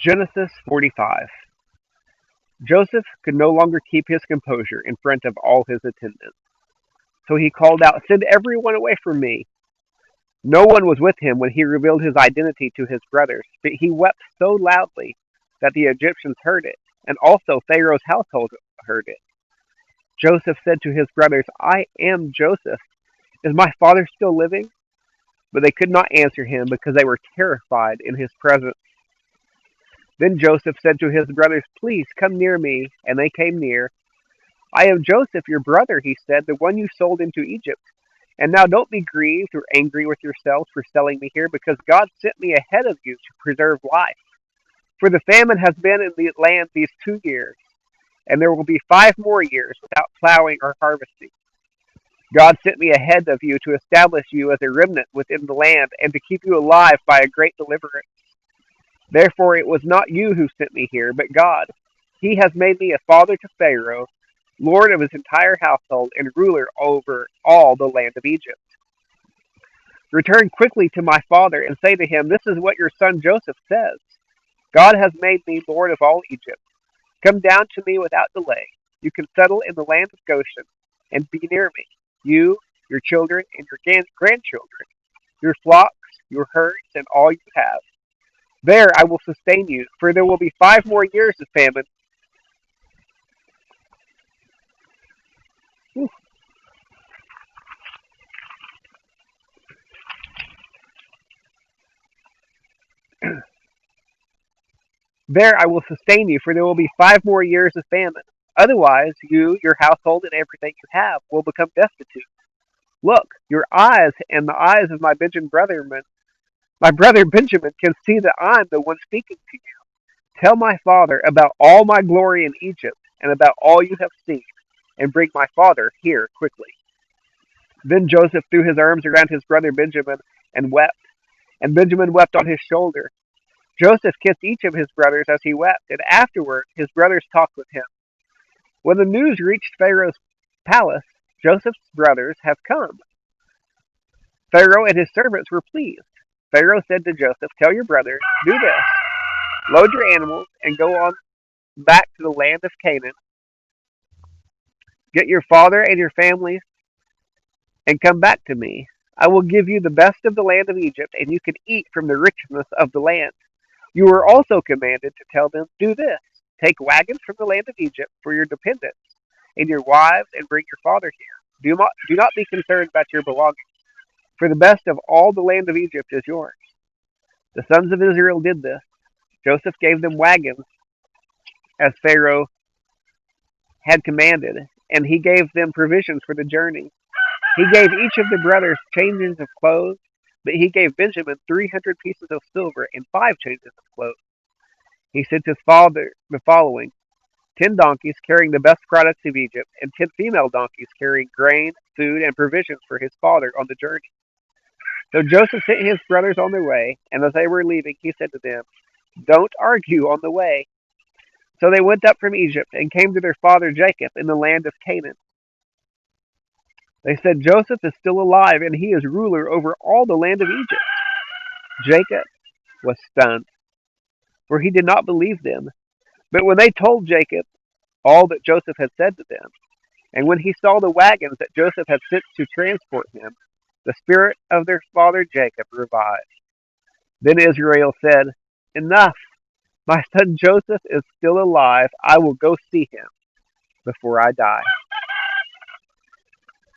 Genesis 45. Joseph could no longer keep his composure in front of all his attendants. So he called out, "Send everyone away from me." No one was with him when he revealed his identity to his brothers, but he wept so loudly that the Egyptians heard it, and also Pharaoh's household heard it. Joseph said to his brothers, "I am Joseph. Is my father still living?" But they could not answer him because they were terrified in his presence. Then Joseph said to his brothers, "Please come near me." And they came near. "I am Joseph, your brother," he said, "the one you sold into Egypt. And now don't be grieved or angry with yourselves for selling me here, because God sent me ahead of you to preserve life. For the famine has been in the land these 2 years, and there will be 5 more years without plowing or harvesting. God sent me ahead of you to establish you as a remnant within the land and to keep you alive by a great deliverance. Therefore it was not you who sent me here, but God. He has made me a father to Pharaoh, lord of his entire household, and ruler over all the land of Egypt. Return quickly to my father and say to him, 'This is what your son Joseph says. God has made me lord of all Egypt. Come down to me without delay. You can settle in the land of Goshen and be near me, you, your children, and your grandchildren, your flocks, your herds, and all you have. There I will sustain you, for there will be 5 more years of famine." There I will sustain you, for there will be 5 more years of famine. Otherwise, you, your household, and everything you have will become destitute. Look, your eyes and the eyes of my brother Benjamin can see that I'm the one speaking to you. Tell my father about all my glory in Egypt and about all you have seen, and bring my father here quickly." Then Joseph threw his arms around his brother Benjamin and wept, and Benjamin wept on his shoulder. Joseph kissed each of his brothers as he wept, and afterward his brothers talked with him. When the news reached Pharaoh's palace, "Joseph's brothers have come," Pharaoh and his servants were pleased. Pharaoh said to Joseph, "Tell your brothers, do this: load your animals and go on back to the land of Canaan. Get your father and your families and come back to me. I will give you the best of the land of Egypt, and you can eat from the richness of the land." You were also commanded to tell them, "Do this: take wagons from the land of Egypt for your dependents and your wives, and bring your father here. Do not be concerned about your belongings, for the best of all the land of Egypt is yours." The sons of Israel did this. Joseph gave them wagons as Pharaoh had commanded, and he gave them provisions for the journey. He gave each of the brothers changes of clothes, but he gave Benjamin 300 pieces of silver and 5 changes of clothes. He sent his father the following: 10 donkeys carrying the best products of Egypt, and 10 female donkeys carrying grain, food, and provisions for his father on the journey. So Joseph sent his brothers on their way, and as they were leaving, he said to them, "Don't argue on the way." So they went up from Egypt and came to their father Jacob in the land of Canaan. They said, "Joseph is still alive, and he is ruler over all the land of Egypt." Jacob was stunned, for he did not believe them. But when they told Jacob all that Joseph had said to them, and when he saw the wagons that Joseph had sent to transport him, the spirit of their father Jacob revived. Then Israel said, "Enough! My son Joseph is still alive. I will go see him before I die."